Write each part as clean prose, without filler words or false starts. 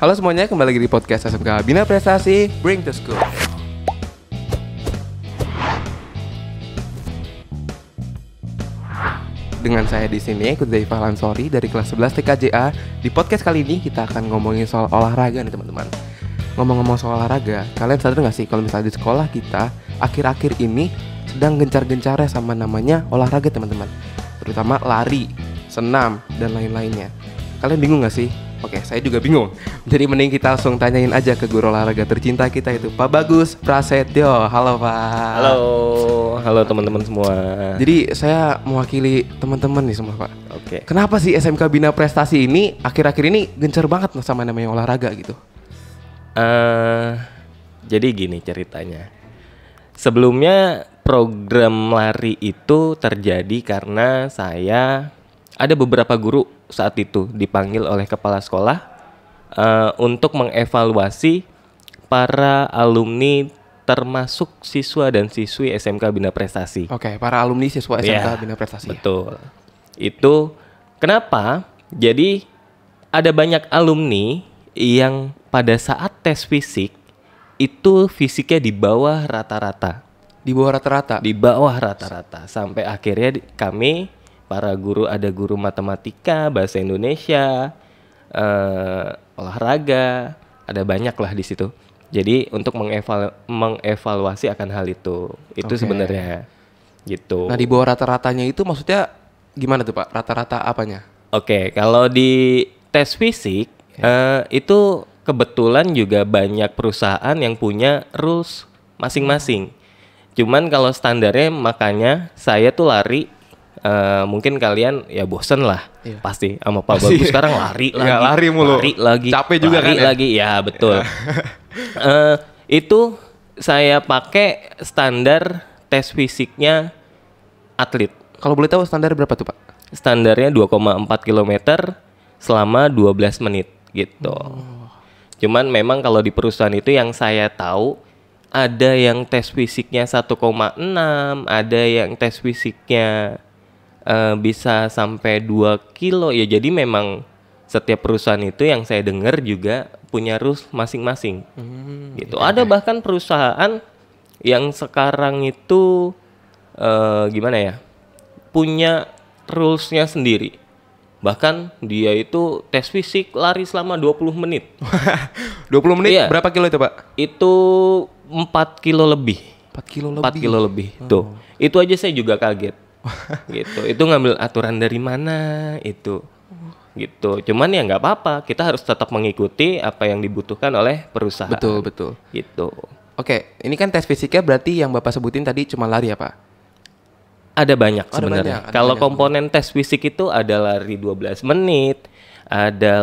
Halo semuanya, kembali lagi di podcast SMK Bina Prestasi Bring to School. Dengan saya di sini, Kudzaifa Lansori dari kelas 11 TKJA. Di podcast kali ini kita akan ngomongin soal olahraga nih teman-teman. Ngomong-ngomong soal olahraga, kalian sadar gak sih kalau misalnya di sekolah kita akhir-akhir ini sedang gencar-gencarnya sama namanya olahraga teman-teman. Terutama lari, senam, dan lain-lainnya. Kalian bingung gak sih? Oke, saya juga bingung. Jadi mending kita langsung tanyain aja ke guru olahraga tercinta kita itu, Pak Bagus Prasetyo. Halo Pak. Halo teman-teman semua. Jadi saya mewakili teman-teman nih semua Pak. Oke. Kenapa sih SMK Bina Prestasi ini akhir-akhir ini gencar banget sama namanya olahraga gitu? Jadi gini ceritanya. Sebelumnya program lari itu terjadi karena saya ada beberapa guru saat itu dipanggil oleh kepala sekolah untuk mengevaluasi para alumni termasuk siswa dan siswi SMK Bina Prestasi. Oke, para alumni siswa SMK Bina Prestasi. Betul. Itu kenapa? Jadi ada banyak alumni yang pada saat tes fisik itu fisiknya di bawah rata-rata. Di bawah rata-rata? Di bawah rata-rata. Sampai akhirnya kami para guru, ada guru matematika, bahasa Indonesia, olahraga, ada banyak lah di situ. Jadi untuk mengevaluasi akan hal itu sebenarnya gitu. Nah di bawah rata-ratanya itu maksudnya gimana tuh Pak? Rata-rata apanya? Oke, kalau di tes fisik itu kebetulan juga banyak perusahaan yang punya rules masing-masing. Cuman kalau standarnya makanya saya tuh lari. Mungkin kalian ya bosen lah pasti sama Pak Bagus sekarang lari lagi, lari mulu, lari lagi, capek juga lari kan lagi ya betul. Itu saya pakai standar tes fisiknya atlet. Kalau boleh tahu standar berapa tuh Pak? Standarnya 2,4 km selama 12 menit gitu. Cuman memang kalau di perusahaan itu yang saya tahu ada yang tes fisiknya 1,6, ada yang tes fisiknya bisa sampai 2 kilo ya. Jadi memang setiap perusahaan itu yang saya dengar juga punya rules masing-masing gitu. Ada bahkan perusahaan yang sekarang itu gimana ya, punya rulesnya sendiri. Bahkan dia itu tes fisik lari selama 20 menit 20 menit iya. Berapa kilo itu Pak? Itu 4 kilo lebih 4 kilo 4 kilo lebih. Tuh. Itu aja saya juga kaget. Gitu. Itu ngambil aturan dari mana itu. Gitu. Cuman ya nggak apa-apa. Kita harus tetap mengikuti apa yang dibutuhkan oleh perusahaan. Betul. Gitu. Oke, ini kan tes fisiknya berarti yang Bapak sebutin tadi cuma lari ya Pak? Ada banyak sebenarnya. Kalau komponen tes fisik itu ada lari 12 menit, ada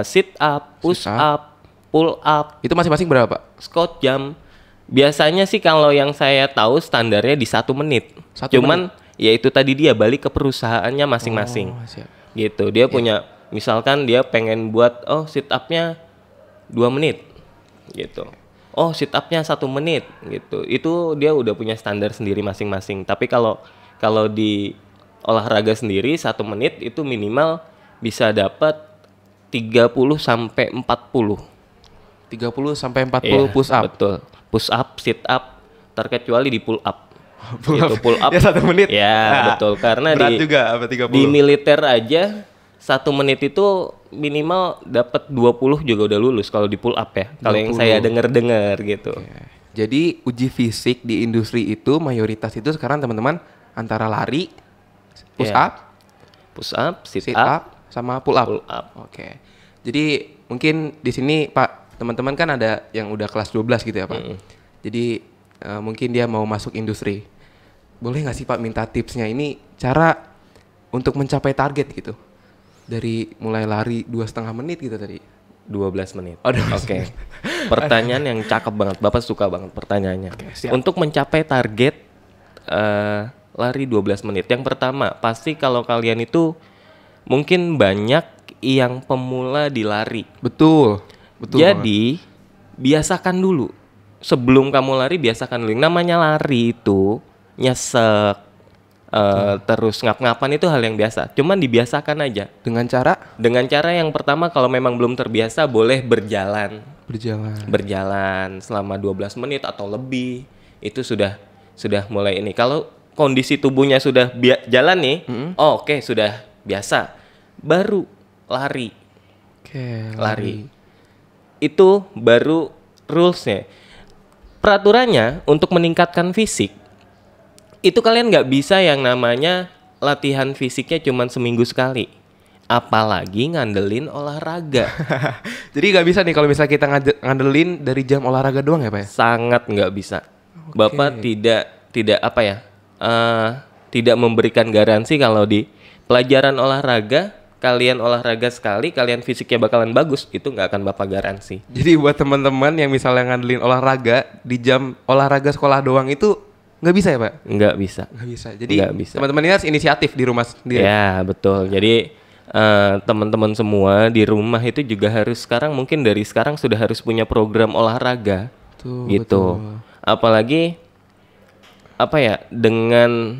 sit up, push up, pull up. Itu masing-masing berapa Pak? Squat jump. Biasanya sih kalau yang saya tahu standarnya di 1 menit. Cuman ya itu tadi dia balik ke perusahaannya masing-masing. Gitu. Dia punya misalkan dia pengen buat sit up-nya 2 menit. Gitu. Sit up-nya 1 menit gitu. Itu dia udah punya standar sendiri masing-masing. Tapi kalau di olahraga sendiri 1 menit itu minimal bisa dapat 30 sampai 40. 30 sampai 40 push up. Betul. Push up, sit up, terkecuali di pull up. Pull up. Ya 1 menit. Ya, betul. Karena berat juga apa 30. Di militer aja 1 menit itu minimal dapat 20 juga udah lulus kalau di pull up ya. Kalau yang saya dengar gitu. Jadi uji fisik di industri itu mayoritas itu sekarang teman-teman antara lari, push up, sit up, sama pull up. Oke. Jadi mungkin di sini Pak, teman-teman kan ada yang udah kelas 12 gitu ya Pak. Jadi mungkin dia mau masuk industri. Boleh nggak sih Pak minta tipsnya ini cara untuk mencapai target gitu? Dari mulai lari 2,5 menit gitu tadi. 12 menit. Oke. Pertanyaan yang cakep banget. Bapak suka banget pertanyaannya. Untuk mencapai target lari 12 menit. Yang pertama, pasti kalau kalian itu mungkin banyak yang pemula di lari. Betul. Jadi, biasakan dulu. Sebelum kamu lari, biasakan dulu. Namanya lari itu nyesek, terus ngap-ngapan itu hal yang biasa. Cuman dibiasakan aja. Dengan cara Dengan cara yang pertama kalau memang belum terbiasa boleh berjalan. berjalan. Berjalan selama 12 menit atau lebih. Itu sudah mulai ini. Kalau kondisi tubuhnya sudah jalan nih, oke, sudah biasa. Baru lari. Oke, Lari. Itu baru rules-nya. Peraturannya untuk meningkatkan fisik itu kalian nggak bisa yang namanya latihan fisiknya cuma seminggu sekali, apalagi ngandelin olahraga. Jadi nggak bisa nih kalau misalnya kita ngandelin dari jam olahraga doang ya Pak ya? Sangat nggak bisa. Bapak tidak apa ya, tidak memberikan garansi kalau di pelajaran olahraga kalian olahraga sekali kalian fisiknya bakalan bagus, itu nggak akan Bapak garansi. Jadi buat teman-teman yang misalnya ngandelin olahraga di jam olahraga sekolah doang itu nggak bisa ya Pak? Nggak bisa. Nggak bisa. Jadi Nggak bisa. teman-teman ini harus inisiatif di rumah sendiri. Ya betul. Jadi teman-teman semua di rumah itu juga harus mungkin dari sekarang sudah harus punya program olahraga. Betul, gitu. betul. Apalagi apa ya, dengan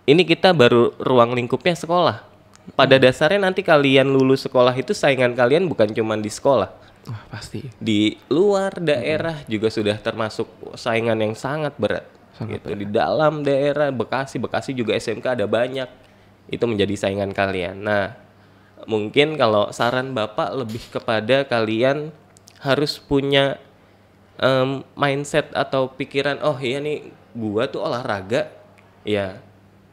ini kita baru ruang lingkupnya sekolah. Pada dasarnya nanti kalian lulus sekolah itu saingan kalian bukan cuma di sekolah. Wah, pasti. Di luar daerah juga sudah termasuk saingan yang sangat berat. Gitu. Di dalam daerah Bekasi juga SMK ada banyak. Itu menjadi saingan kalian. Nah, mungkin kalau saran Bapak lebih kepada kalian harus punya mindset atau pikiran, oh iya nih gua tuh olahraga ya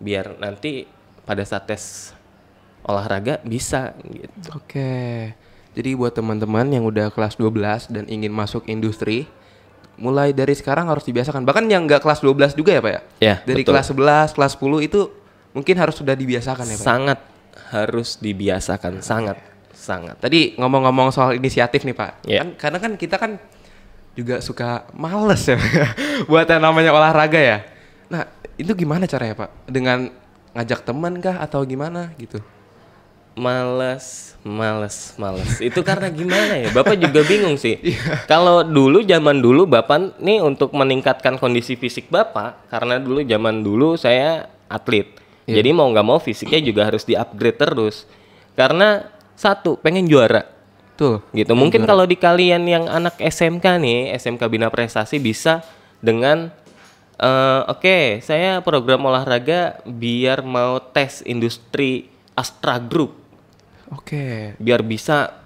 biar nanti pada saat tes olahraga bisa gitu. Oke. Jadi buat teman-teman yang udah kelas 12 dan ingin masuk industri, mulai dari sekarang harus dibiasakan. Bahkan yang nggak kelas 12 juga ya Pak ya? Ya, dari betul. kelas 11, kelas 10 itu mungkin harus sudah dibiasakan ya Pak? Sangat harus dibiasakan, sangat. Tadi ngomong-ngomong soal inisiatif nih Pak. Ya. Karena kan kita kan juga suka males ya buat yang namanya olahraga ya. Nah, itu gimana caranya Pak? Dengan ngajak teman kah atau gimana gitu? Males. Itu karena gimana ya? Bapak juga bingung sih. Kalau zaman dulu Bapak nih untuk meningkatkan kondisi fisik Bapak, karena zaman dulu saya atlet. Jadi mau nggak mau fisiknya juga harus di-upgrade terus. Karena satu, pengen juara. Tuh. Gitu. Mungkin kalau di kalian yang anak SMK nih, SMK Bina Prestasi bisa dengan oke, saya program olahraga biar mau tes industri Astra Group. Oke. Biar bisa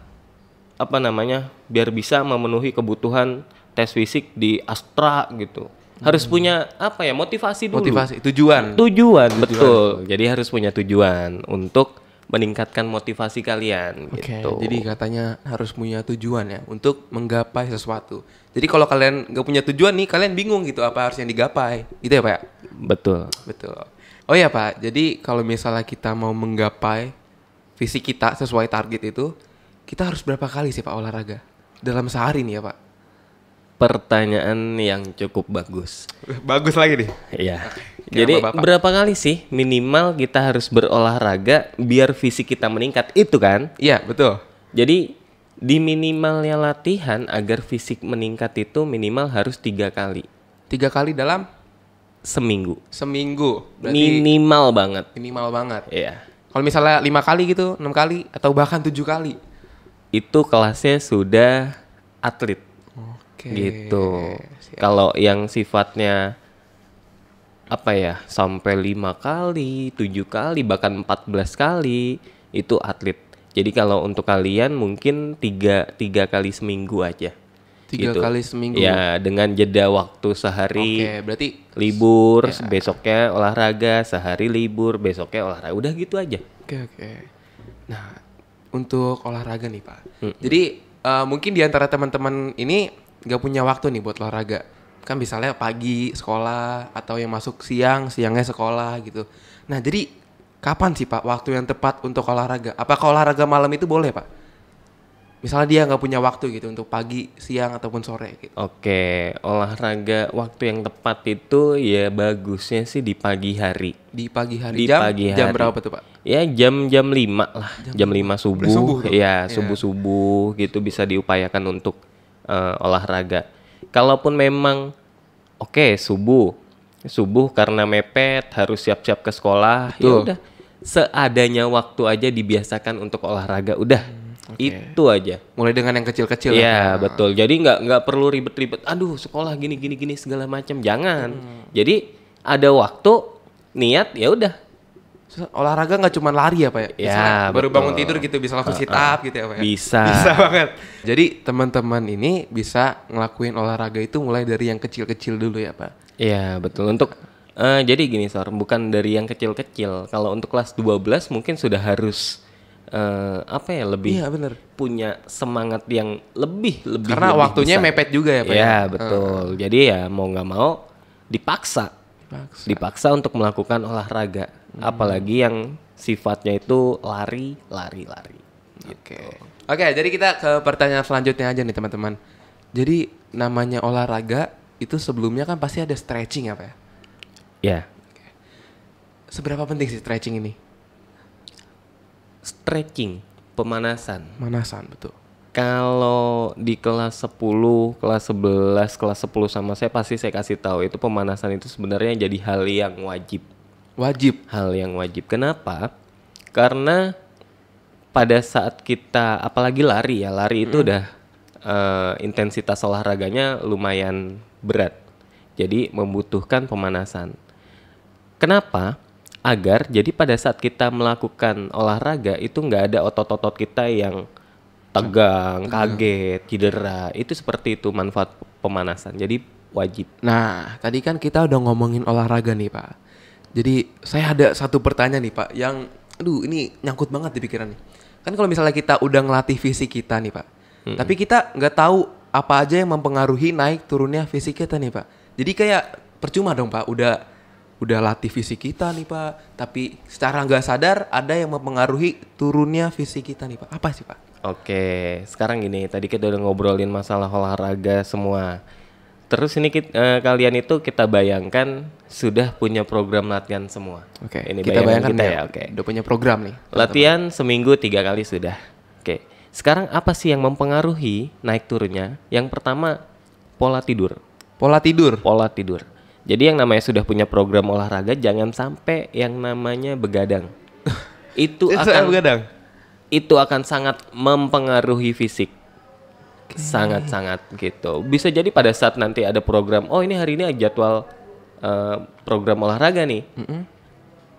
biar bisa memenuhi kebutuhan tes fisik di Astra gitu. Harus punya motivasi dulu. Tujuan, betul. Jadi harus punya tujuan untuk meningkatkan motivasi kalian gitu. Jadi katanya harus punya tujuan ya untuk menggapai sesuatu. Jadi kalau kalian nggak punya tujuan nih, kalian bingung gitu apa harus yang digapai. Gitu ya Pak? Betul. Oh ya Pak, jadi kalau misalnya kita mau menggapai visi kita sesuai target itu, kita harus berapa kali sih Pak olahraga dalam sehari nih ya Pak? Pertanyaan yang cukup bagus. Bagus lagi nih. Iya. Jadi berapa kali sih minimal kita harus berolahraga biar fisik kita meningkat, itu kan? Iya, betul. Jadi di minimalnya latihan agar fisik meningkat itu minimal harus 3 kali. 3 kali dalam seminggu. Berarti minimal banget. Iya. Kalau misalnya 5 kali gitu, 6 kali atau bahkan 7 kali. Itu kelasnya sudah atlet. Oke. Gitu. Kalau yang sifatnya sampai 5 kali, 7 kali, bahkan 14 kali itu atlet. Jadi kalau untuk kalian mungkin 3 kali seminggu aja. 3 kali seminggu. Ya, dengan jeda waktu sehari. Oke, berarti libur, besoknya olahraga, sehari libur, besoknya olahraga. Udah gitu aja. Oke. Nah, untuk olahraga nih Pak. Jadi mungkin di antara teman-teman ini nggak punya waktu nih buat olahraga. Kan misalnya pagi sekolah atau yang masuk siangnya sekolah gitu. Nah, jadi kapan sih Pak waktu yang tepat untuk olahraga? Apakah olahraga malam itu boleh Pak? Misalnya dia nggak punya waktu gitu untuk pagi, siang ataupun sore gitu. Oke, olahraga waktu yang tepat itu ya bagusnya sih di pagi hari. Di pagi hari. Jam berapa tuh Pak? Ya jam 5 lah. Jam 5 subuh. Ya, subuh-subuh gitu bisa diupayakan untuk olahraga. Kalaupun memang subuh subuh karena mepet harus siap-siap ke sekolah. Ya Betul. udah, seadanya waktu aja dibiasakan untuk olahraga. Udah, itu aja. Mulai dengan yang kecil-kecil Iya, ya. betul. Jadi nggak perlu ribet-ribet. Aduh, sekolah gini segala macam. Jangan. Jadi ada waktu, niat, ya udah. Olahraga nggak cuma lari ya Pak ya? Ya, Misalnya baru betul. bangun tidur gitu bisa langsung sit up gitu ya Pak ya? Bisa. Bisa banget. Jadi teman-teman ini bisa ngelakuin olahraga itu mulai dari yang kecil-kecil dulu ya Pak? Iya, betul. Untuk jadi gini, Sor, bukan dari yang kecil-kecil. Kalau untuk kelas 12 mungkin sudah harus apa ya, lebih Iya bener. punya semangat yang lebih Karena waktunya besar. mepet juga ya Pak Iya, betul. Jadi ya mau nggak mau dipaksa. Dipaksa. Dipaksa untuk melakukan olahraga. Apalagi yang sifatnya itu lari. Oke, jadi kita ke pertanyaan selanjutnya aja nih teman-teman. Jadi namanya olahraga itu sebelumnya kan pasti ada stretching ya Pak ya? Ya, Seberapa penting sih stretching ini? stretching, pemanasan. Manasan, betul. Kalau di kelas 10, kelas 11, kelas 10 sama saya pasti saya kasih tahu itu pemanasan itu sebenarnya jadi hal yang wajib. Wajib. Hal yang wajib. Kenapa? Karena pada saat kita apalagi lari ya, lari itu udah intensitas olahraganya lumayan berat. Jadi membutuhkan pemanasan. Kenapa? Agar jadi pada saat kita melakukan olahraga itu nggak ada otot-otot kita yang tegang, kaget, cedera. Itu seperti itu manfaat pemanasan. Jadi wajib. Nah, tadi kan kita udah ngomongin olahraga nih Pak. Jadi saya ada satu pertanyaan nih Pak yang aduh ini nyangkut banget di pikiran nih. Kan kalau misalnya kita udah ngelatih fisik kita nih Pak. Tapi kita nggak tahu apa aja yang mempengaruhi naik turunnya fisik kita nih Pak. Jadi kayak percuma dong Pak udah latih fisik kita nih Pak. Tapi secara nggak sadar ada yang mempengaruhi turunnya fisik kita nih Pak. Apa sih Pak? Oke, sekarang gini, tadi kita udah ngobrolin masalah olahraga semua. Terus ini kalian itu kita bayangkan sudah punya program latihan semua. Oke, Ini kita bayangan bayangkan kita ya, ya, oke. udah punya program nih. Latihan seminggu 3 kali sudah. Oke, sekarang apa sih yang mempengaruhi naik turunnya? Yang pertama, pola tidur. Pola tidur. Pola tidur. Jadi yang namanya sudah punya program olahraga, jangan sampai yang namanya begadang. Itu akan begadang. itu akan sangat mempengaruhi fisik. Sangat-sangat gitu. Bisa jadi pada saat nanti ada program, oh ini hari ini jadwal program olahraga nih.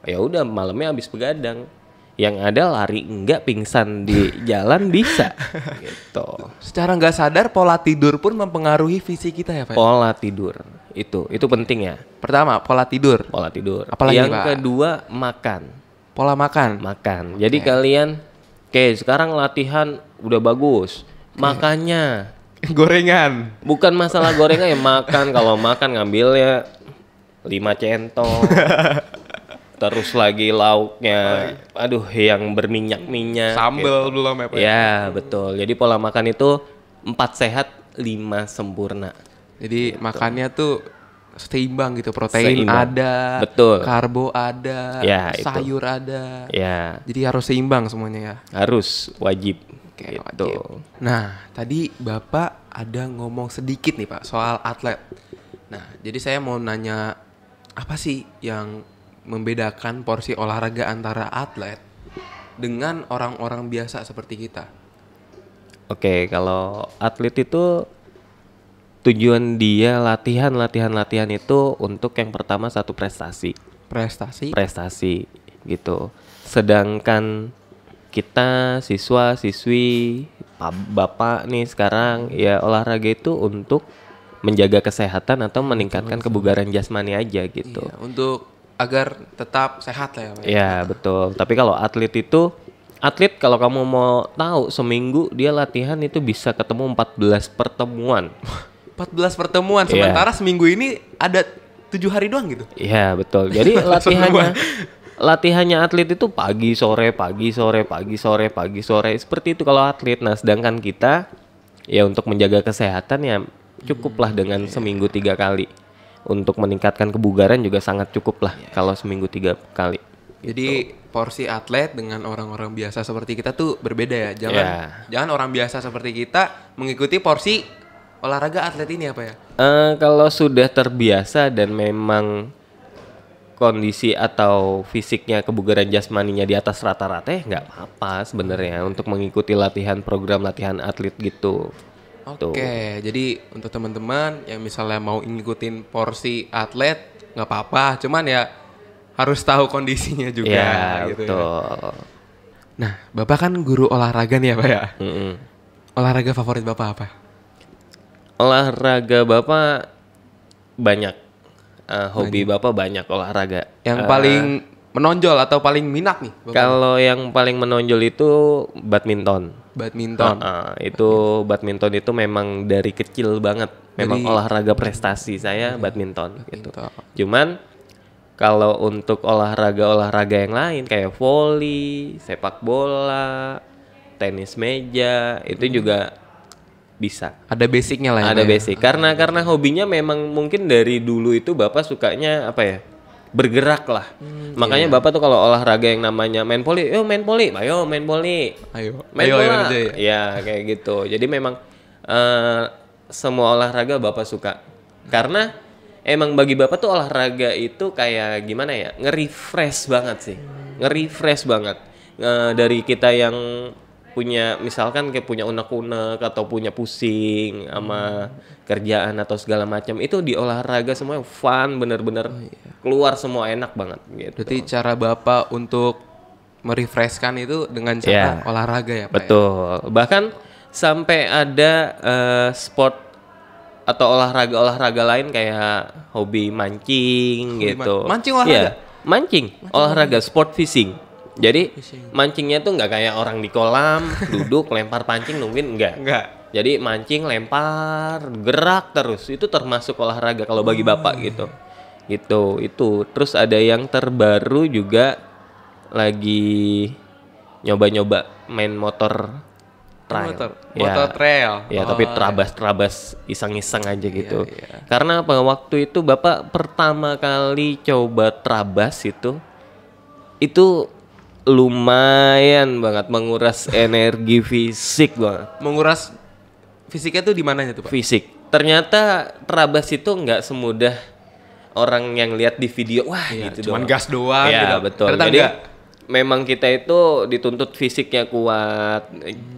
Ya udah malamnya habis begadang. Yang ada lari enggak, pingsan di jalan bisa. Gitu. Secara nggak sadar pola tidur pun mempengaruhi fisik kita ya Pak? Pola tidur. Itu penting ya. Pertama, pola tidur. Pola tidur. Apalagi, yang Pak? kedua, makan. Pola makan. Jadi kalian sekarang latihan udah bagus. Makannya Gorengan. bukan masalah gorengan ya, makan. Kalau makan ngambilnya 5 centong. Terus lagi lauknya aduh yang berminyak-minyak. Sambal belum ya Pak? Ya, betul. Jadi pola makan itu 4 sehat, 5 sempurna. Jadi makannya tuh seimbang gitu, protein Seimbang. ada, Betul. karbo ada, Ya, itu. sayur ada. Ya, Jadi harus seimbang semuanya ya. harus wajib. Oke, Gitu. wajib. Nah, tadi Bapak ada ngomong sedikit nih Pak soal atlet. Nah, jadi saya mau nanya apa sih yang membedakan porsi olahraga antara atlet dengan orang-orang biasa seperti kita? Oke, kalau atlet itu tujuan dia latihan itu untuk yang pertama satu prestasi gitu. Sedangkan kita siswa-siswi bapak nih sekarang ya olahraga itu untuk menjaga kesehatan atau meningkatkan kebugaran jasmani aja gitu. Iya, untuk agar tetap sehat lah ya Pak. Ya betul. Tapi kalau atlet kalau kamu mau tahu seminggu dia latihan itu bisa ketemu 14 pertemuan. 14 pertemuan, sementara seminggu ini ada 7 hari doang gitu. Iya betul. Jadi latihannya atlet itu pagi sore seperti itu kalau atlet. Nah sedangkan kita ya untuk menjaga kesehatan ya cukuplah dengan seminggu 3 kali. Untuk meningkatkan kebugaran juga sangat cukup lah kalau seminggu 3 kali. Jadi porsi atlet dengan orang-orang biasa seperti kita tuh berbeda ya. Jangan orang biasa seperti kita mengikuti porsi olahraga atlet ini apa ya? Kalau sudah terbiasa dan memang kondisi atau fisiknya kebugaran jasmaninya di atas rata-rata ya nggak apa-apa sebenarnya untuk mengikuti program latihan atlet gitu. Oke, jadi untuk teman-teman yang misalnya mau ngikutin porsi atlet nggak apa-apa, cuman ya harus tahu kondisinya juga. Ya, gitu betul. ya. Nah, Bapak kan guru olahraga nih ya Pak ya? Olahraga favorit Bapak apa? Olahraga Bapak banyak. Hobi Bapak banyak olahraga. Yang paling menonjol atau paling minat nih Bapak? Kalau yang paling menonjol itu badminton. Badminton. Badminton itu memang dari kecil banget. Memang olahraga prestasi saya badminton gitu. Cuman kalau untuk olahraga yang lain kayak voli, sepak bola, tenis meja itu juga bisa. Ada basicnya lah ya. Ada basic. Karena hobinya memang mungkin dari dulu itu Bapak sukanya apa ya? Bergerak lah. Makanya Bapak tuh kalau olahraga yang namanya main poli, ayo main poli. Main bola. Ya kayak gitu. Jadi memang semua olahraga Bapak suka. Karena emang bagi Bapak tuh olahraga itu kayak gimana ya? Nge-refresh banget sih. Nge-refresh banget. Dari kita yang punya misalkan kayak punya unek-unek atau punya pusing sama kerjaan atau segala macam, itu di olahraga semua fun, bener-bener keluar semua enak banget gitu. Berarti cara Bapak untuk merefreshkan itu dengan cara olahraga ya Pak? Betul. Bahkan sampai ada sport atau olahraga lain kayak hobi mancing gitu. Mancing olahraga? Iya, mancing olahraga sport fishing. Jadi mancingnya tuh nggak kayak orang di kolam duduk lempar pancing nungguin, enggak. Jadi mancing, lempar, gerak terus, itu termasuk olahraga kalau bagi Bapak gitu. Itu. Terus ada yang terbaru juga lagi nyoba-nyoba main motor trail. Motor trail. Ya, tapi terabas iseng-iseng aja gitu. Karena apa, waktu itu Bapak pertama kali coba terabas itu lumayan banget menguras energi fisik banget. Menguras fisiknya tuh di mananya tuh Pak? Fisik. Ternyata terabas itu nggak semudah orang yang lihat di video. Wah, gitu cuman doang. gas doang ya, gitu. Betul. Ternyata jadi enggak. Memang kita itu dituntut fisiknya kuat.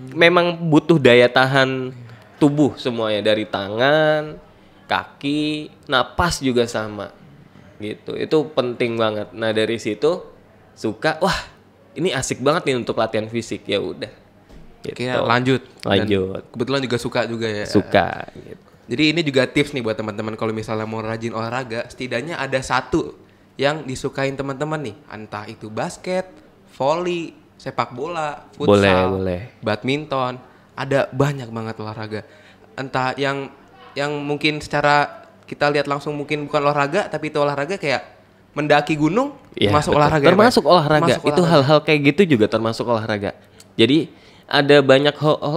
Memang butuh daya tahan tubuh semuanya, dari tangan, kaki, napas juga sama. Gitu. Itu penting banget. Nah, dari situ suka, wah, ini asik banget nih untuk latihan fisik, ya udah. Gitu. Oke, lanjut. Dan kebetulan juga suka juga ya. Suka. Gitu. Jadi ini juga tips nih buat teman-teman kalau misalnya mau rajin olahraga, setidaknya ada satu yang disukain teman-teman nih, entah itu basket, volley, sepak bola, futsal, badminton, ada banyak banget olahraga. Entah yang mungkin secara kita lihat langsung mungkin bukan olahraga, tapi itu olahraga kayak mendaki gunung, termasuk olahraga. Termasuk olahraga. Itu hal-hal kayak gitu juga termasuk olahraga. Jadi ada banyak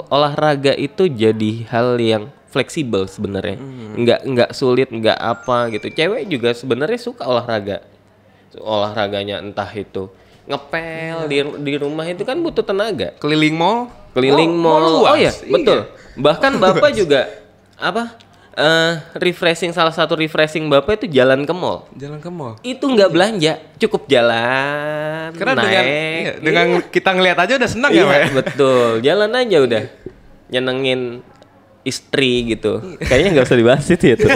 olahraga itu jadi hal yang fleksibel sebenarnya. Nggak sulit, nggak apa gitu. Cewek juga sebenarnya suka olahraga. Olahraganya entah itu ngepel di rumah itu kan butuh tenaga. Keliling mall. Oh ya, betul. Bahkan Bapak juga salah satu refreshing Bapak itu jalan ke mall. Itu nggak belanja, cukup jalan. Karena naik, dengan kita ngelihat aja udah senang ya Pak. Betul, jalan aja udah nyenengin istri gitu. Kayaknya nggak usah dibahas itu ya tuh.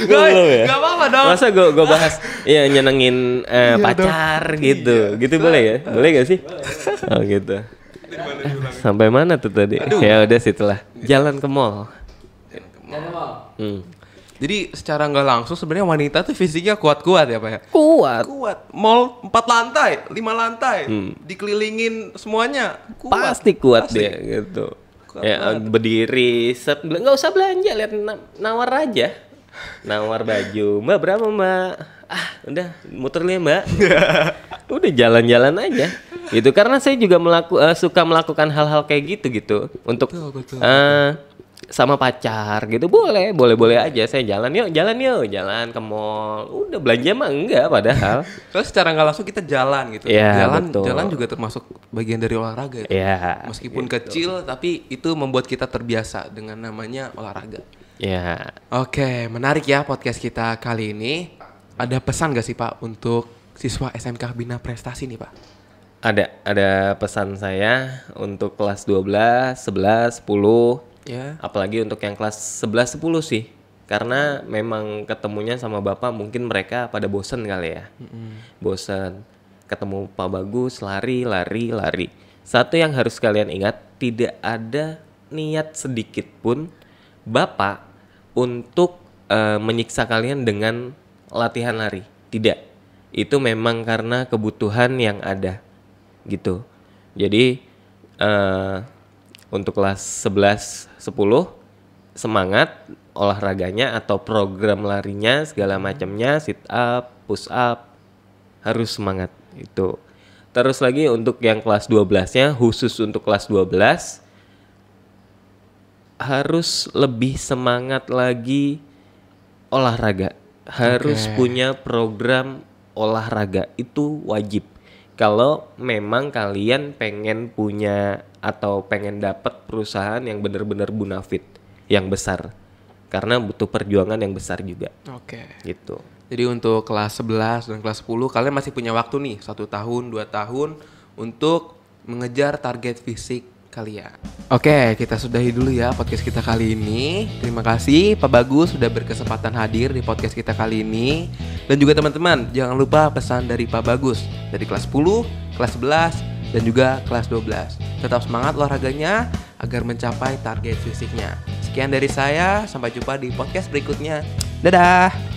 Gak apa-apa dong. Masa gue bahas ya nyenengin pacar gitu. Gitu boleh ya? Boleh gak sih? Oh gitu. Sampai mana tuh tadi? Ya udah situlah. Jalan ke mall. Jadi secara nggak langsung sebenarnya wanita tuh fisiknya kuat-kuat ya Pak ya? Kuat. Mall 4 lantai, 5 lantai, dikelilingin semuanya. Pasti kuat dia gitu. Ya berdiri nggak usah belanja, lihat nawar aja. Nawar baju, Mbak berapa Mbak? Udah muter nih Mbak. Udah jalan-jalan aja. Gitu, karena saya juga suka melakukan hal-hal kayak gitu untuk betul. sama pacar gitu boleh aja saya jalan yuk jalan ke mall, udah belanja mah enggak padahal. Terus secara nggak langsung kita jalan gitu. Iya, betul. Jalan juga termasuk bagian dari olahraga itu. Iya, Meskipun gitu. kecil tapi itu membuat kita terbiasa dengan namanya olahraga. Ya, Oke, menarik ya podcast kita kali ini. Ada pesan gak sih Pak untuk siswa SMK Bina Prestasi nih Pak? ada pesan saya untuk kelas 12, 11, 10. Ya. Apalagi untuk yang kelas 11 10 sih. Karena memang ketemunya sama Bapak mungkin mereka pada bosen kali ya. Bosen. Ketemu Pak Bagus lari. Satu yang harus kalian ingat, tidak ada niat sedikit pun Bapak untuk menyiksa kalian dengan latihan lari. Tidak. Itu memang karena kebutuhan yang ada gitu. Jadi untuk kelas 11 10 semangat olahraganya atau program larinya segala macamnya, sit up, push up, harus semangat itu. Terus lagi untuk yang kelas 12-nya, khusus untuk kelas 12 harus lebih semangat lagi olahraga. Harus punya program olahraga, itu wajib. Kalau memang kalian pengen punya atau pengen dapat perusahaan yang benar-benar bonafit, yang besar. Karena butuh perjuangan yang besar juga. Oke. Gitu. Jadi untuk kelas 11 dan kelas 10 kalian masih punya waktu nih 1 tahun, 2 tahun untuk mengejar target fisik kalian. Oke, kita sudahi dulu ya podcast kita kali ini. Terima kasih Pak Bagus sudah berkesempatan hadir di podcast kita kali ini. Dan juga teman-teman, jangan lupa pesan dari Pak Bagus dari kelas 10, kelas 11, dan juga kelas 12. Tetap semangat olahraganya agar mencapai target fisiknya. Sekian dari saya, sampai jumpa di podcast berikutnya. Dadah!